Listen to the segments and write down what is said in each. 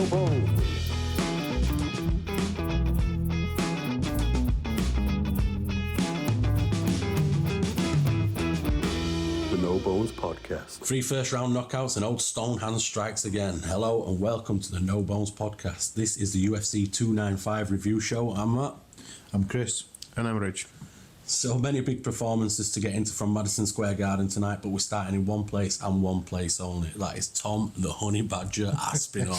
No Bones. The No Bones Podcast. 3 first-round knockouts and old Stonehand strikes again. Hello and welcome to the No Bones Podcast. This is the UFC 295 review show. I'm Matt. I'm Chris. And I'm Rich. So many big performances to get into from Madison Square Garden tonight, but we're starting in one place and one place only. That is Tom the Honey Badger Aspinall.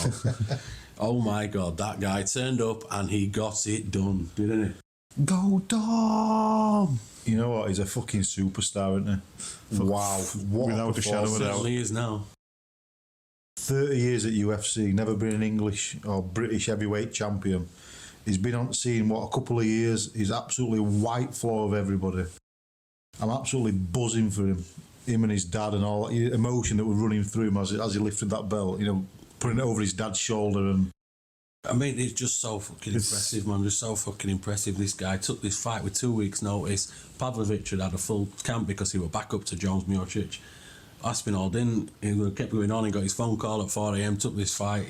Oh my God, that guy turned up and he got it done, didn't he? Go Tom! You know what? He's a fucking superstar, isn't he? Wow. What Without a shadow of a doubt. Certainly is now. 30 years at UFC, never been an English or British heavyweight champion. He's been on scene, a couple of years. He's absolutely white floor of everybody. I'm absolutely buzzing for him. Him and his dad and all that emotion that was running through him as he lifted that belt, putting it over his dad's shoulder. And I mean, it's just so fucking impressive, man. Just so fucking impressive. This guy took this fight with 2 weeks' notice. Pavlovich had a full camp because he was back up to Jones Miocic. Aspinall didn't. He kept going on. He got his phone call at 4 a.m, took this fight.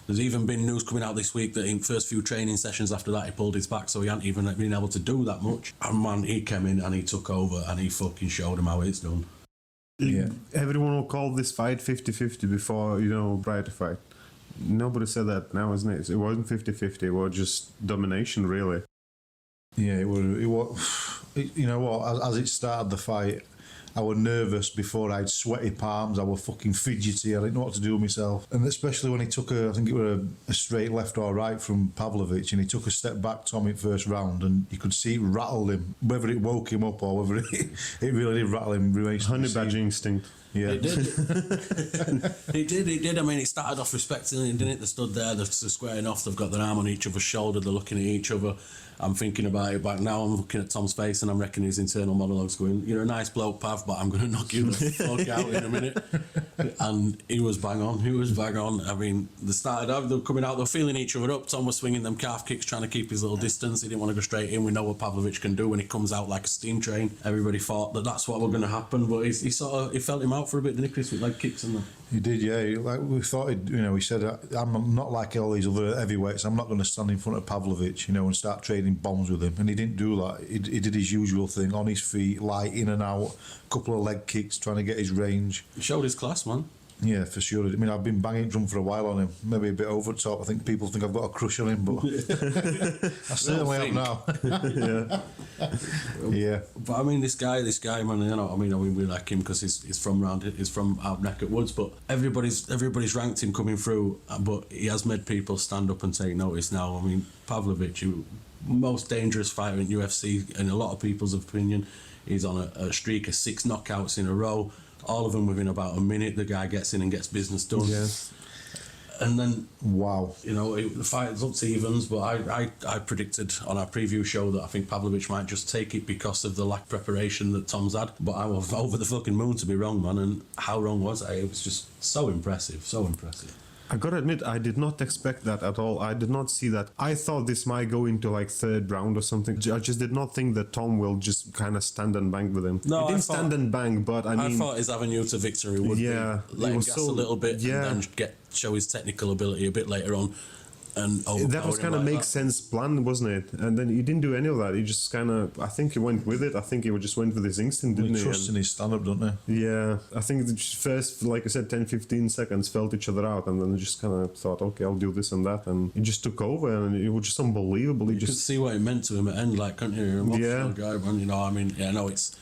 There's even been news coming out this week that in first few training sessions after that he pulled his back, so he hadn't even been able to do that much. And man, he came in and he took over and he fucking showed him how it's done. Yeah. Everyone will call this fight 50-50 before, prior to fight. Nobody said that now, isn't it? It wasn't 50-50, it was just domination, really. yeah, it was. You know what? As it started the fight, I was nervous before. I had sweaty palms. I was fucking fidgety. I didn't know what to do with myself. And especially when he took I think it was a straight left or right from Pavlovich, and he took a step back, Tommy, first round, and you could see it rattled him. Whether it woke him up or whether it really did rattle him. Honey badger instinct. Yeah. It did. It did. I mean, it started off respecting it, didn't it? They stood there, they're squaring off, they've got their arm on each other's shoulder, they're looking at each other. I'm thinking about it back now, I'm looking at Tom's face and I'm reckoning his internal monologues going, you're a nice bloke, Pav, but I'm going to knock you the fuck out in a minute. And he was bang on. I mean, they were coming out, they were feeling each other up. Tom was swinging them calf kicks, trying to keep his little distance. He didn't want to go straight in. We know what Pavlovich can do when he comes out like a steam train. Everybody thought that that's what was going to happen, but he felt him out for a bit, didn't he, Chris, with leg kicks and that? He did, yeah. Like we thought, he said, I'm not like all these other heavyweights. I'm not going to stand in front of Pavlovich, and start trading bombs with him. And he didn't do that. He did his usual thing, on his feet, light, in and out, couple of leg kicks, trying to get his range. He showed his class, man. Yeah, for sure. I mean, I've been banging drum for a while on him. Maybe a bit over the top. I think people think I've got a crush on him, but I certainly have now. Yeah. But I mean, this guy, man. We like him because he's from out neck at Woods. But everybody's ranked him coming through. But he has made people stand up and take notice now. I mean, Pavlovich, most dangerous fighter in UFC, in a lot of people's opinion. He's on a streak of 6 knockouts in a row. All of them within about a minute. The guy gets in and gets business done. Yes. And then, wow, the fight's up to evens, but I predicted on our preview show that I think Pavlovich might just take it because of the lack of preparation that Tom's had. But I was over the fucking moon to be wrong, man. And how wrong was I? It was just so impressive, so impressive. I gotta admit, I did not expect that at all. I did not see that. I thought this might go into like 3rd round or something. I just did not think that Tom will just kind of stand and bang with him. No, he didn't stand and bang, but I thought his avenue to victory would be let him gas a little bit and then show his technical ability a bit later on. And that was kind of make sense plan, wasn't it? And then he didn't do any of that. He just kind of, I think he went with it. I think he just went with his instinct, didn't he? Trust in his stand-up, don't he? Yeah. I think the first, like I said, 10-15 seconds felt each other out, and then just kind of thought, okay, I'll do this and that, and he just took over, and it was just unbelievable. You could see what it meant to him at end, like, couldn't you? Yeah. Guy, man, I mean, I know it's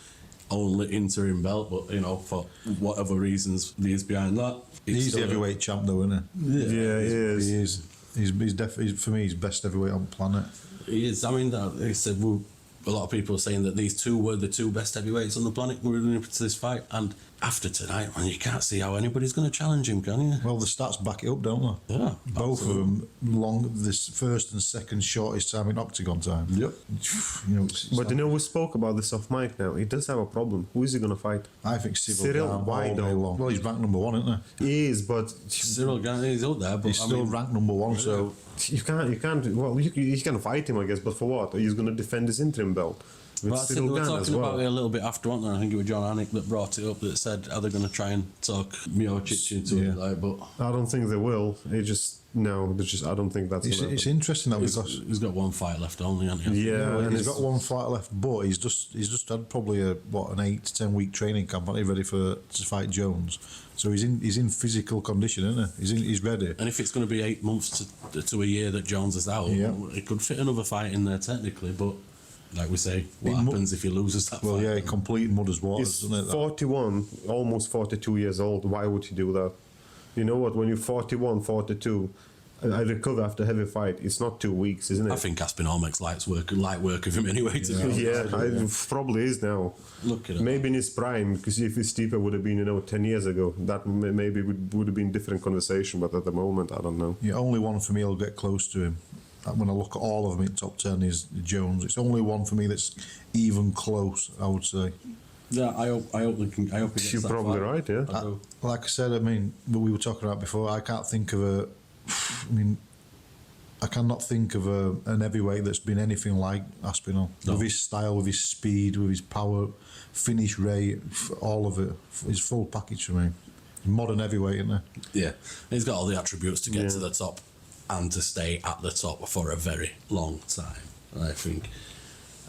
only interim belt, but for whatever reasons he's behind that. He's the heavyweight champ, though, isn't he? Yeah, he is. He is. He's definitely, for me, he's best heavyweight on the planet. He is. I mean, he said, a lot of people are saying that these two were the 2 best heavyweights on the planet going into this fight. And after tonight, man, you can't see how anybody's going to challenge him, can you? Well, the stats back it up, don't they? Yeah. Both of them this first and second shortest time in octagon time. Yep. But we spoke about this off mic now. He does have a problem. Who is he going to fight? I think Cyril why all day though? long. Well, he's ranked number 1, isn't he? He is, but Cyril Gane, he's out there, but he's still ranked number 1, so you can't. Well, you can fight him, I guess, but for what? He's going to defend his interim belt. with Well, I think Cyril they were Gane talking as well. about it a little bit after, weren't they? I think it was John Anik that brought it up, that said, are they going to try and talk Miocic into it? Like, but I don't think they will. I don't think that's gonna It's happen. interesting though because he's got one fight left only, hasn't he? Yeah, and he's it's- got one fight left, but he's just had probably an 8 to 10 week training camp, aren't he, ready to fight Jones. So he's in physical condition, isn't he? He's ready. And if it's going to be 8 months to a year that Jones is out, Yeah. it could fit another fight in there technically, but like we say, what It mu- happens if he loses that Well, fight? yeah, complete mud as waters, He's doesn't it? 41, almost 42 years old. Why would he do that? You know what? When you're 41, 42, I recover after heavy fight. It's not 2 weeks, isn't it? I think Aspinall makes light work of him anyway. To be honest. it probably is now. Look at it. Maybe in his prime, because if Stipe would have been, 10 years ago, that maybe would have been different conversation. But at the moment, I don't know. Yeah, only one for me will get close to him. When I look at all of them in top 10 is Jones. It's only one for me that's even close, I would say. Yeah, I hope he gets You're that probably fight. right, yeah. I do. Like I said, we were talking about before, I can't think of I cannot think of an heavyweight that's been anything like Aspinall. No. With his style, with his speed, with his power, finish rate, all of it. His full package for me. Modern heavyweight, isn't he? Yeah, he's got all the attributes to get to the top and to stay at the top for a very long time, I think.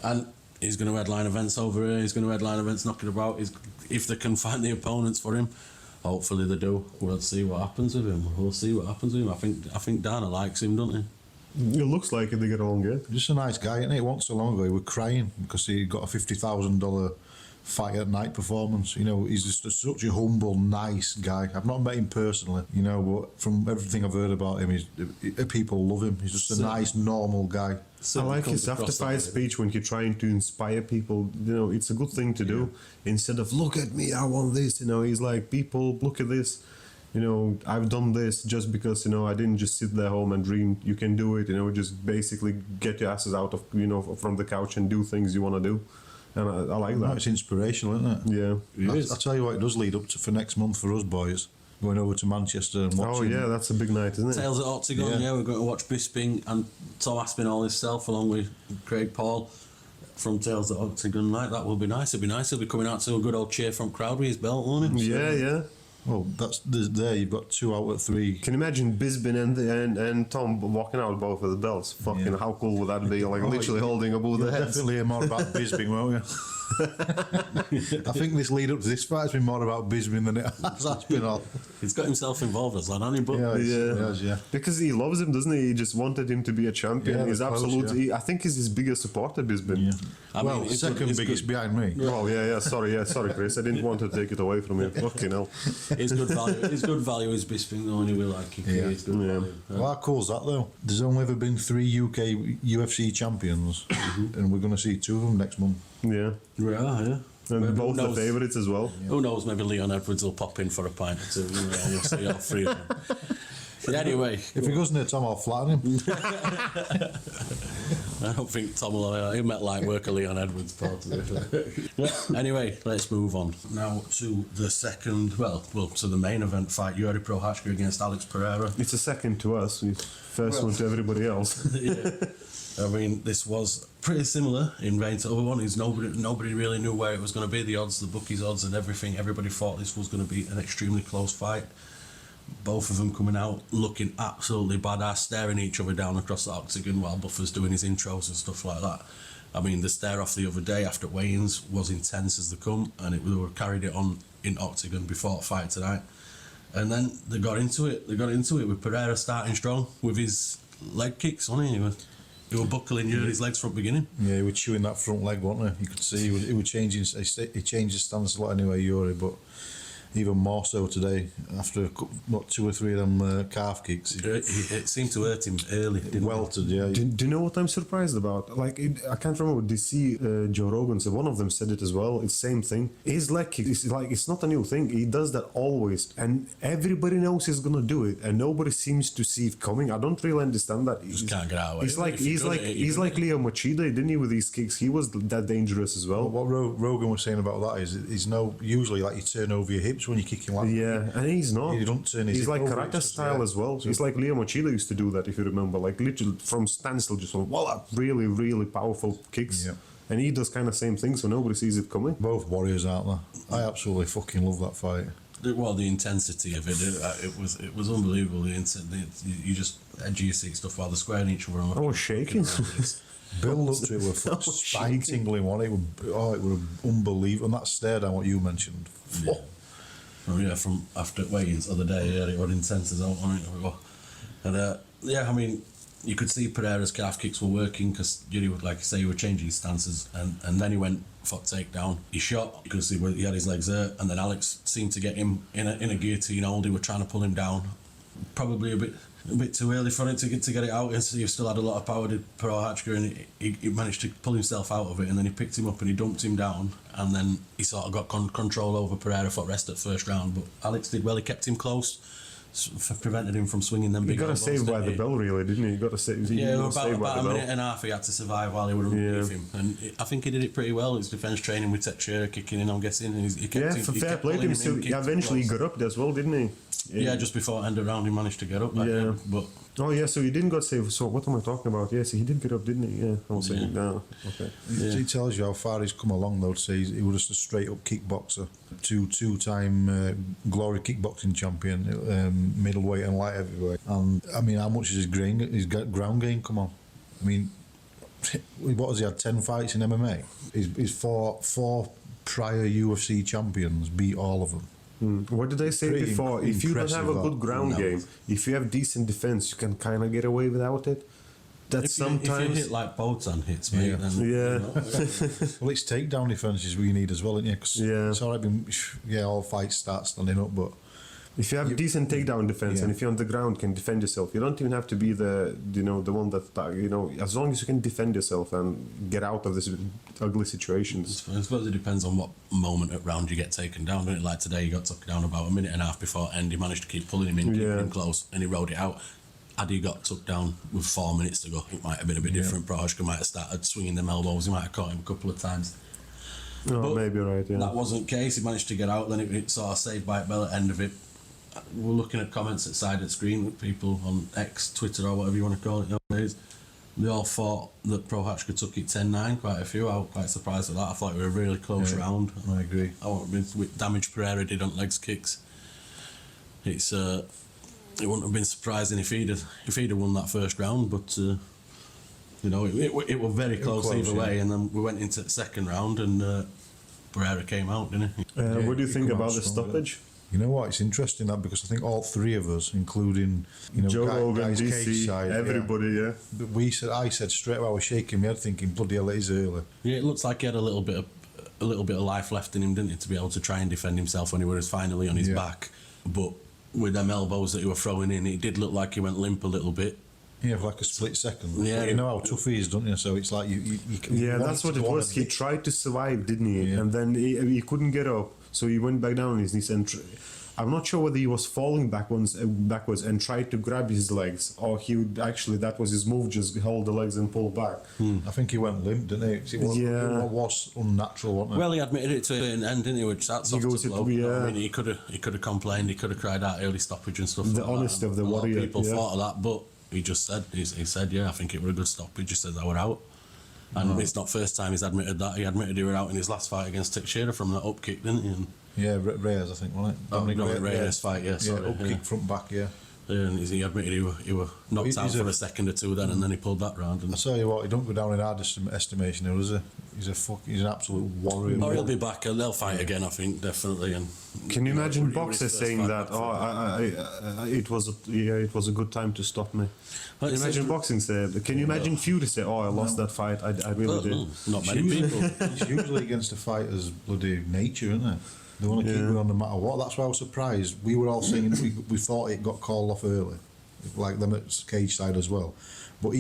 And he's going to headline events over here. He's going to headline events knocking about. If they can find the opponents for him, hopefully they do. We'll see what happens with him. I think Dana likes him, doesn't he? It looks like they get along good. Just a nice guy, isn't he? Once so long ago, he was crying because he got a $50,000 fight at night performance. He's just such a humble, nice guy. I've not met him personally, but from everything I've heard about him, people love him. He's just a nice, normal guy. I like his after-fight speech when he's trying to inspire people. It's a good thing to do. Instead of, look at me, I want this. He's like, people, look at this. I've done this just because, I didn't just sit there home and dream. You can do it, just basically get your asses out of, from the couch and do things you want to do. And I like that. It's inspirational, isn't it? Yeah. I'll tell you what, it does lead up to for next month for us boys. Going over to Manchester and watching. Oh, yeah, that's a big night, isn't it? Tails at Octagon, yeah, we're going to watch Bisping and Tom Aspinall himself along with Craig Paul from Tails at Octagon night. That will be nice. It'll be nice. He'll be coming out to a good old cheer from crowd with his belt, won't he? Yeah. Well, there you've got 2 out of 3. Can you imagine Bisbin and Tom walking out both of the belts? Fucking, how cool would that be? Like, literally holding above their heads. Definitely hear more about Bisping, won't you? I think this lead up to this fight has been more about Bisping than it has Aspinall. He's got himself involved as well, hasn't he? But Yeah. Because he loves him, doesn't he? He just wanted him to be a champion. Yeah, He's they're close, absolutely. I think he's his biggest supporter, Bisbin. I mean, it's second good- biggest behind me. Oh yeah. Sorry, Chris. I didn't want to take it away from you. Fucking hell. It's good value. It's good value is Bisping though, anyway. Like it's good value. Well, how cool's that though? There's only ever been 3 UK UFC champions, and we're going to see 2 of them next month. Yeah. Yeah. And Maybe both who the knows? favourites as well. Who knows? Maybe Leon Edwards will pop in for a pint or two. We'll see all 3 of them. But anyway, If he goes near Tom, I'll flatten him. I don't think Tom will. He met like work a Leon Edwards part to be fair. Anyway, let's move on now to the second. Well, to the main event fight: Yuri Prochazka against Alex Pereira. It's a second to us. First one to everybody else. Yeah. I mean, this was pretty similar in vein to the other one. Is nobody really knew where it was going to be. The odds, the bookies' odds, and everything. Everybody thought this was going to be an extremely close fight. Both of them coming out looking absolutely badass, staring each other down across the octagon while Buffer's doing his intros and stuff like that. I mean, the stare off the other day after weigh-ins was intense as they come, and they were carried it on in octagon before the fight tonight. And then they got into it. With Pereira starting strong with his leg kicks, wasn't he? He were buckling Yuri's legs from the beginning. Yeah, he was chewing that front leg, wasn't he? You could see he was changing. He changed his stance a lot anyway, Yuri, but even more so today after 2 or 3 of them calf kicks. It seemed to hurt him early. He welted, yeah. Do you know what I'm surprised about? Like, I can't remember. Did you see Joe Rogan? So one of them said it as well. It's the same thing. His leg kick is like, it's not a new thing. He does that always, and everybody knows he's gonna do it, and nobody seems to see it coming. I don't really understand that. Just can't get out of it. He's like Leo Machida, didn't he? With these kicks, he was that dangerous as well. What Rogan was saying about that is he's usually like you turn over your hips when you're kicking like Yeah, and he's not. You don't turn his he's hip like over, karate it's just, style as well. He's like Leo Machida used to do that, if you remember. Like literally from standstill, just really, really powerful kicks. Yeah. And he does kind of same thing, so nobody sees it coming. Both warriors, aren't they? I absolutely fucking love that fight. Well, the intensity of it was unbelievable. You just edge your seat stuff while they're squaring each other. I was shaking. Build up to it with spine tingling one. It was unbelievable. And that stare down what you mentioned. Yeah. Oh, yeah, from after weigh-ins the other day, yeah, it was intense as well, wasn't it? And yeah, I mean, you could see Pereira's calf kicks were working because, like you say, he were changing stances, and then he went for takedown. He shot, you could see where he had his legs there, and then Alex seemed to get him in a guillotine hold. He were trying to pull him down, probably a bit too early for him to get it out. And so he still had a lot of power, did Prohaczka, and he managed to pull himself out of it, and then he picked him up and he dumped him down, and then he sort of got control over Pereira for rest at first round. But Alex did well. He kept him close, prevented him from swinging them big. He got a save by the bell, really, didn't he? He got a save. Yeah, about a minute and a half he had to survive while he was underneath him, and I think he did it pretty well. His defence training with Teixeira kicking in, I'm guessing. And he kept for fair play to him. Eventually he got up as well, didn't he? Yeah, just before end of round he managed to get up. But oh yeah, so he didn't got save. So what am I talking about? Yeah, so he did get up, didn't he? Yeah, I was saying no. Okay. He tells you how far he's come along, though. To say he was just a straight up kickboxer, two-time glory kickboxing champion, middleweight and light heavyweight. And I mean, how much is his ground game? Come on, I mean, what has he had? 10 fights in MMA. He's four prior UFC champions, beat all of them. What did I say before? If you don't have a good ground game, if you have decent defense, you can kind of get away without it. That's sometimes if you hit like Poatan hits me, then Well, it's takedown defenses we need as well, isn't it? 'Cause it's all right being, all fights start standing up, but if you have decent takedown defense and if you're on the ground can defend yourself, you don't even have to be the one that as long as you can defend yourself and get out of this ugly situations. I suppose it depends on what moment at round you get taken down, doesn't it? Like today, he got taken down about a minute and a half before end. He managed to keep pulling him in, keeping him close, and he rode it out. Had he got took down with 4 minutes to go, it might have been a bit different. Prohaczka might have started swinging them elbows. He might have caught him a couple of times. Oh, maybe right. Yeah, that wasn't the case. He managed to get out. Then it sort of saved by bell at the end of it. We're looking at comments at side of the screen with people on X, Twitter, or whatever you want to call it nowadays. They all thought that Prohaczka took it 10-9, quite a few. I was quite surprised at that. I thought it was a really close round. I agree. I wouldn't have been with damage Pereira did on legs kicks. It wouldn't have been surprising if he'd have won that first round, but it was very close either way. And then we went into the second round, and Pereira came out, didn't he? What do you think about the stoppage? You know what? It's interesting that because I think all three of us, including Joe Rogan, guys DC, side, everybody, But I said straight away, I was shaking my head, thinking, bloody hell, it is early. Yeah, it looks like he had a little bit of life left in him, didn't he, to be able to try and defend himself when he was finally on his back. But with them elbows that he were throwing in, it did look like he went limp a little bit. Yeah, for like a split second. Yeah, but you know how tough he is, don't you? So it's like you that's what it was. He tried to survive, didn't he? Yeah. And then he couldn't get up, so he went back down on his knees and. I'm not sure whether he was falling backwards and tried to grab his legs, or he would actually, that was his move, just hold the legs and pull back. I think he went limp, didn't he? It was unnatural, wasn't it? Well, he admitted it to an end, didn't he? Which that's off to blow. I mean, he could have complained, he could have cried out early stoppage and stuff. The honesty of the warrior. People thought of that, but he just said, he said, I think it was a good stoppage. He said they were out. And it's not first time he's admitted that. He admitted he were out in his last fight against Teixeira from that up kick, didn't he? And Reyes, I think, wasn't it? Reyes fight, up kick front back, and he admitted he were knocked out for a second or two then, and then he pulled that round. And I tell you what, he don't go down in our estimation, does he? He's an absolute warrior. Oh, he'll be back. They'll fight again, I think, definitely. And can you imagine boxers saying that? It was a good time to stop me. Can you imagine boxing say? Can you imagine Fury say, "Oh, I lost that fight. I really did." Not many people. It's usually against the fighter's bloody nature, isn't it? They want to keep going on no matter what. That's why I was surprised. We were all saying we thought it got called off early, like them at cage side as well. But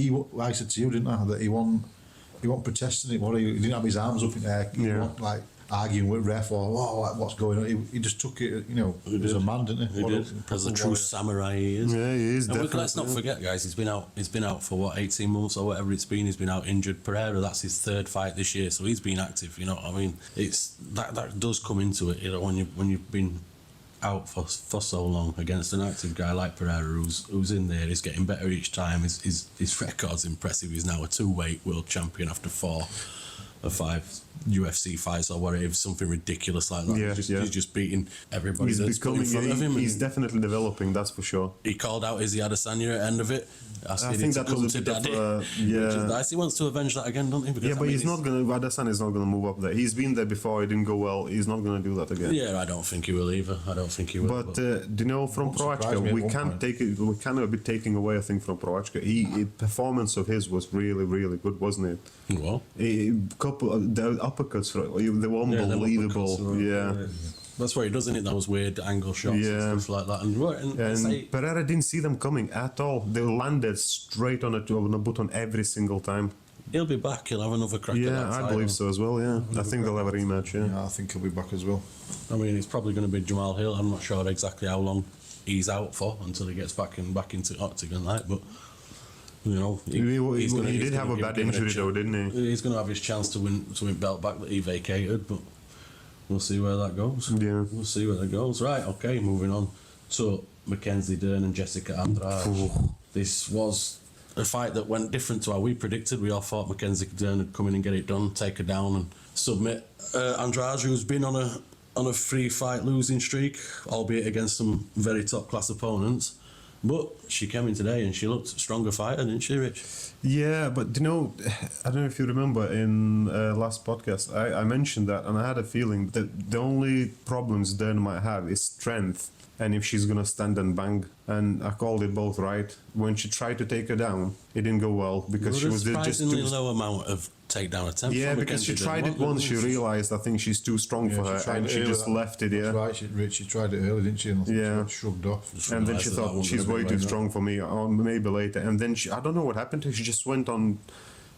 I said to you, didn't I, that he wasn't protesting it. He didn't have his arms up in the air. He wasn't like arguing with ref or like what's going on. He just took it. As a man, didn't he? He did. As a true samurai he is. Yeah, he is. And let's not forget, guys. He's been out for what 18 months or whatever it's been. He's been out injured. Pereira, that's his third fight this year, so he's been active. You know what I mean? It's that does come into it. When you've been out for so long against an active guy like Pereira, who's in there, he's getting better each time. His record's impressive. He's now a 2-weight world champion after 4. 5 UFC fights or whatever, something ridiculous like that. Yeah, He's just beating everybody He's that's put in front of him. He's and definitely developing, that's for sure. he called out Izzy Adesanya at the end of it. I think that was a bit of Which is nice. He wants to avenge that again, doesn't he? Because, yeah, but he's not going to. Adesanya is not going to move up there. He's been there before. It didn't go well. He's not going to do that again. Yeah, I don't think he will either. I don't think he will. But do you know, from Proachka, we can't take it. We cannot be taking away. I think from Proachka, performance of his was really, really good, wasn't it? Well, A couple the uppercuts, they were unbelievable. Yeah. That's what he does, isn't it? Those weird angle shots and stuff like that. And Pereira didn't see them coming at all. They landed straight on a button every single time. He'll be back. He'll have another crack at that Yeah, I title. believe so as well, yeah. I think they'll have a rematch, yeah. Yeah, I think he'll be back as well. I mean, it's probably going to be Jamal Hill. I'm not sure exactly how long he's out for until he gets back into Octagon, like, but you know, He did have a bad injury though, didn't he? He's going to have his chance to win belt back that he vacated, but we'll see where that goes. Yeah. We'll see where that goes. Right, okay, moving on. So, Mackenzie Dern and Jessica Andrade. This was a fight that went different to how we predicted. We all thought Mackenzie Dern would come in and get it done, take her down and submit Andrade, who's been on a 3-fight losing streak, albeit against some very top-class opponents. But she came in today and she looked a stronger fighter, didn't she, Rich? Yeah, but you know, I don't know if you remember in last podcast, I mentioned that, and I had a feeling that the only problems Dern might have is strength, and if she's gonna stand and bang. And I called it both right. When she tried to take her down, it didn't go well because she was just surprisingly low amount of takedown attempts. Yeah, because she tried it once. She realised I think she's too strong for her, and she just left it. Yeah, that's right. She tried it early, didn't she? And yeah, she shrugged off. And then she thought she's way too strong for me. Or maybe later. And then I don't know what happened to her. She just went on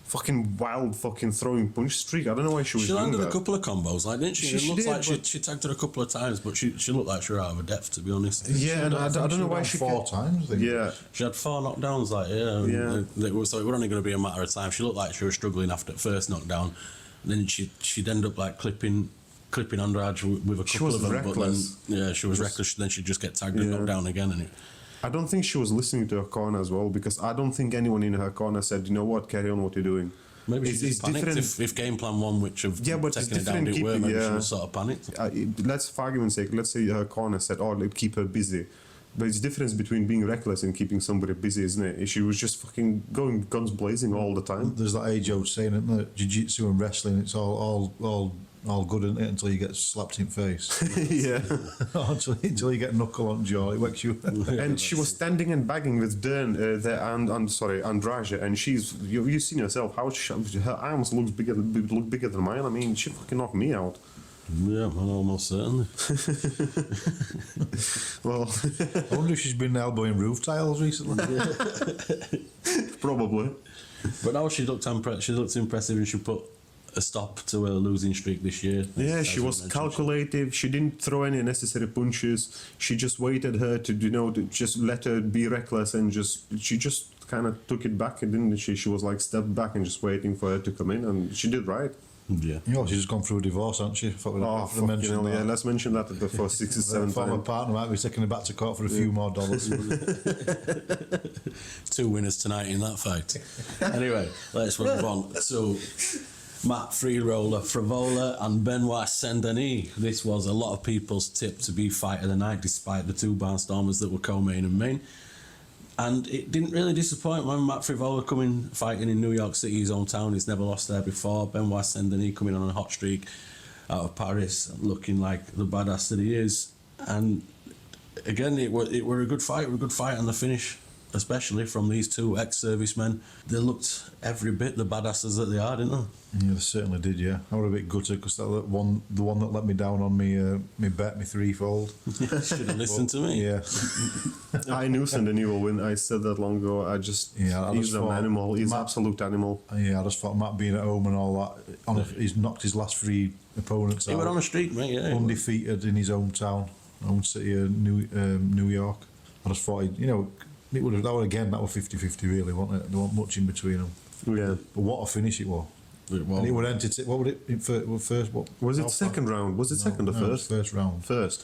fucking wild fucking throwing punch streak. I don't know why she was doing that. She landed a couple of combos, like, didn't she? It looked did, like she tagged her a couple of times, but she looked like she was out of her depth, to be honest. Yeah, and I don't know why she 4 times. I think. Yeah, she had 4 knockdowns, like, so it was only going to be a matter of time. She looked like she was struggling after the first knockdown, and then she'd end up like clipping Andrade with a couple of them. Reckless. But then, she was reckless. Then she'd just get tagged and knocked down again, and I don't think she was listening to her corner as well, because I don't think anyone in her corner said, you know what, carry on what you're doing. Maybe she just panicked. If game plan 1, which of taking it down didn't work, maybe she was sort of panicked. Let's, for argument's sake, let's say her corner said, let's keep her busy. But it's difference between being reckless and keeping somebody busy, isn't it? She was just fucking going guns blazing all the time. There's that age-old saying, isn't there? Jiu-jitsu and wrestling, it's all good, isn't it? Until you get slapped in the face. Yeah. until you get knuckle on jaw, it wakes you. And she was standing and bagging with Dern Andrade, and you've seen yourself how her arms look bigger than mine. I mean, she fucking knocked me out. Yeah, well, almost certainly. Well, I wonder if she's been elbowing roof tiles recently. probably. But now she looked impressive, and she put a stop to a losing streak this year. Yeah, she was calculative. She didn't throw any unnecessary punches. She just waited her to just let her be reckless, and she just kind of took it back, and didn't she? She was like stepped back and just waiting for her to come in, and she did right. Yeah. She's just gone through a divorce, hasn't she? Yeah, let's mention that before 6 or 7 former times. partner might be taking her back to court for a few more dollars. 2 winners tonight in that fight. Anyway, let's move on. So, Matt Frevola and Benoit Saint-Denis. This was a lot of people's tip to be fight of the night, despite the 2 barnstormers that were co-main and main. And it didn't really disappoint when Matt Frevola coming fighting in New York City, his hometown. He's never lost there before. Benoit Saint-Denis coming on a hot streak out of Paris, looking like the badass that he is. And again, it were a good fight. It were a good fight, and the finish, especially from these 2 ex-servicemen, they looked every bit the badasses that they are, didn't they? Yeah, they certainly did, yeah. I was a bit gutted because the one that let me down on me bet, me threefold. Should have listened to me. Yeah. I knew Saint-Denis will win. I said that long ago. He's an animal. He's an absolute animal. Yeah, I just thought Matt being at home and all that, he's knocked his last 3 opponents out. He were on a streak, mate, yeah. Undefeated in his hometown, home city of New York. I just thought, that was 50-50 really, wasn't it? There wasn't much in between them. Yeah. But what a finish it was. And it would what would it first? What was it? Second round? Was it second or first? First round. First.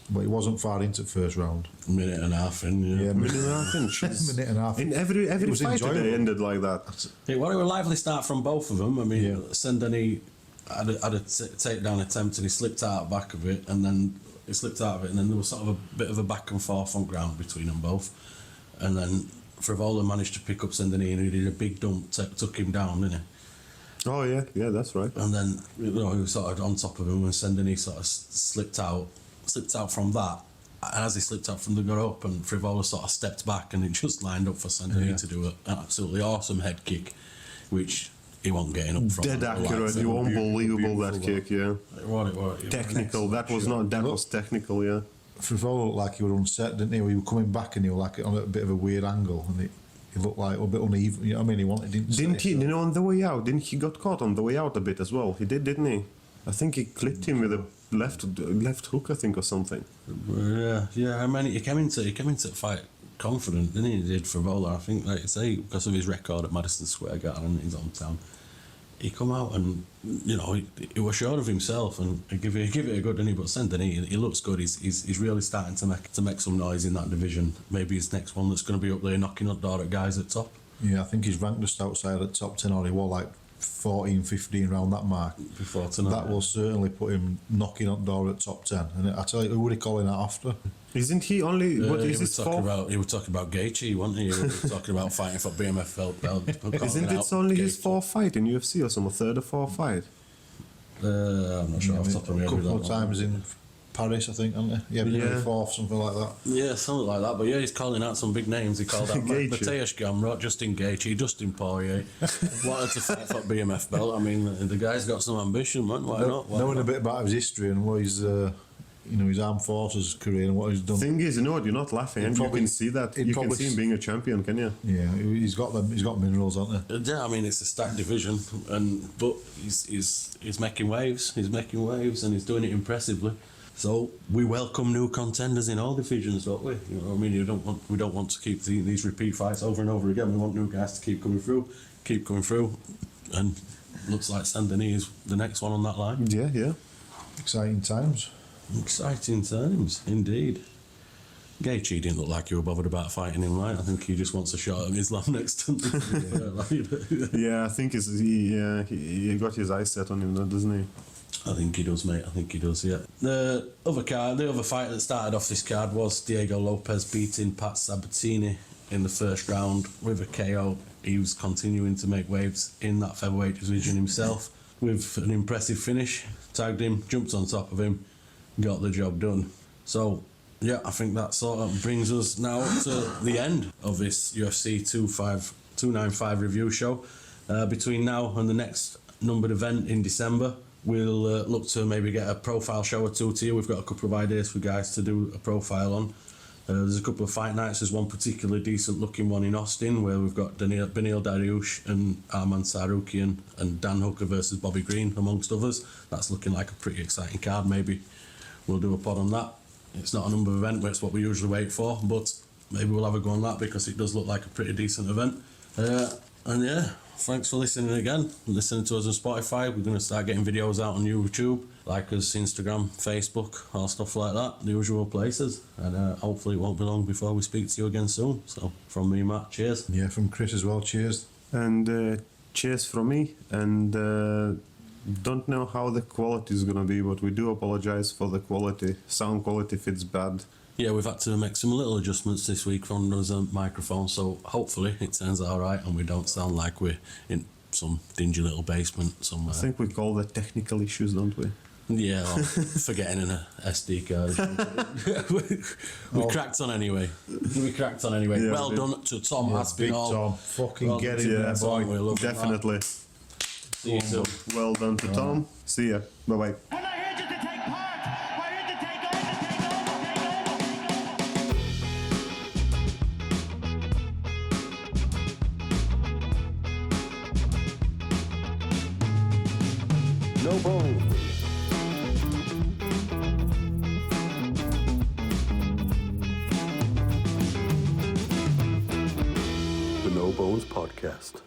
but he wasn't far into the first round. Minute and a half in, yeah. Minute and a half in, jeez. Minute and a half. In every It was fight enjoyable. today ended like that. It was a lively start from both of them. I mean, Yeah. Saint-Denis had a takedown attempt and he slipped out back of it, and then there was sort of a bit of a back and forth on ground between them both, and then Frevola managed to pick up Saint-Denis and he did a big dump, took him down, didn't he? Oh yeah, that's right. And then he was sort of on top of him, and Saint-Denis sort of slipped out from that. And as he slipped out from the got up, and Frevola sort of stepped back, and it just lined up for Saint-Denis to do an absolutely awesome head kick, which he wasn't getting up from. Dead accurate, you unbelievable that kick, yeah. It was. Technical, that was technical, yeah. Frevola looked like he was unset, didn't he? He was coming back and he was like on a bit of a weird angle, and he looked like a bit uneven. You know what I mean? Didn't he? You know, on the way out, didn't he got caught on the way out a bit as well? He did, didn't he? I think he clipped him with a left hook, I think, or something. Yeah. I mean, he came into the fight confident, didn't he? He did Frevola. I think, like you say, because of his record at Madison Square Garden in his hometown, he come out and he was sure of himself and give it a good, didn't he? But Saint-Denis, he looks good. He's really starting to make some noise in that division. Maybe his next one that's going to be up there knocking on the door at guys at top. Yeah, I think he's ranked just outside at top 10, or he was like 14, 15 round that mark. Before tonight. That will certainly put him knocking on the door at top 10. And I tell you, who would he calling that after? Isn't he only, what is his fourth? He was talking about Gaethje, wasn't he? He was talking about fighting for BMF belt. Isn't it only his fourth fight in UFC or some third or fourth fight? I'm not sure off the top of my A head. couple of times in Paris, I think, hasn't he? Yeah, fourth, something like that. Yeah, something like that. But yeah, he's calling out some big names. He called out Mateusz Gamrot, Justin Gaethje, Dustin Poirier. Wanted to fight for BMF belt. I mean, the guy's got some ambition, man. Why not? Knowing a bit about his history and what he's, his armed forces career and what he's done. Thing is, you're not laughing, and you can see that. You can see him being a champion, can you? Yeah, he's got them. He's got minerals, hasn't he? Yeah, I mean it's a stacked division, but he's making waves. He's making waves, and he's doing it impressively. So we welcome new contenders in all divisions, don't we? You know, I mean, we don't want to keep these repeat fights over and over again. We want new guys to keep coming through, and looks like Saint-Denis is the next one on that line. Yeah. Exciting times. Exciting times, indeed. Gaethje didn't look like you were bothered about fighting him, right? I think he just wants a shot at Islam next to him. Yeah, I think he got his eyes set on him, doesn't he? I think he does, mate. I think he does, yeah. The other fight that started off this card was Diego Lopez beating Pat Sabatini in the first round with a KO. He was continuing to make waves in that featherweight division himself with an impressive finish. Tagged him, jumped on top of him, got the job done. So, yeah, I think that sort of brings us now to the end of this UFC 295 review show. Between now and the next numbered event in December, we'll look to maybe get a profile show or two to you. We've got a couple of ideas for guys to do a profile on. There's a couple of fight nights. There's one particularly decent looking one in Austin where we've got Beneil Dariush and Arman Sarukian and Dan Hooker versus Bobby Green, amongst others. That's looking like a pretty exciting card. Maybe we'll do a pod on that. It's not a number event, but it's what we usually wait for, but maybe we'll have a go on that because it does look like a pretty decent event. And yeah, thanks for listening again. Listening to us on Spotify. We're going to start getting videos out on YouTube, like us, Instagram, Facebook, all stuff like that, the usual places. And hopefully it won't be long before we speak to you again soon. So from me, Matt, cheers. Yeah, from Chris as well, cheers. And cheers from me. And don't know how the quality is going to be, but we do apologize for the quality. Sound quality if it's bad. Yeah, we've had to make some little adjustments this week on those microphones, so hopefully it turns out all right and we don't sound like we're in some dingy little basement somewhere. I think we call that technical issues, don't we? Yeah, or forgetting in a SD card. we cracked on anyway. Yeah, well done to Tom Aspinall. Big Tom. Fucking Well get done in to there, Tom. We boy. love Definitely. See you soon. Well done to Tom. See ya. Bye-bye. We're not here just to take part. We're here to take over. No bones. The No Bones Podcast.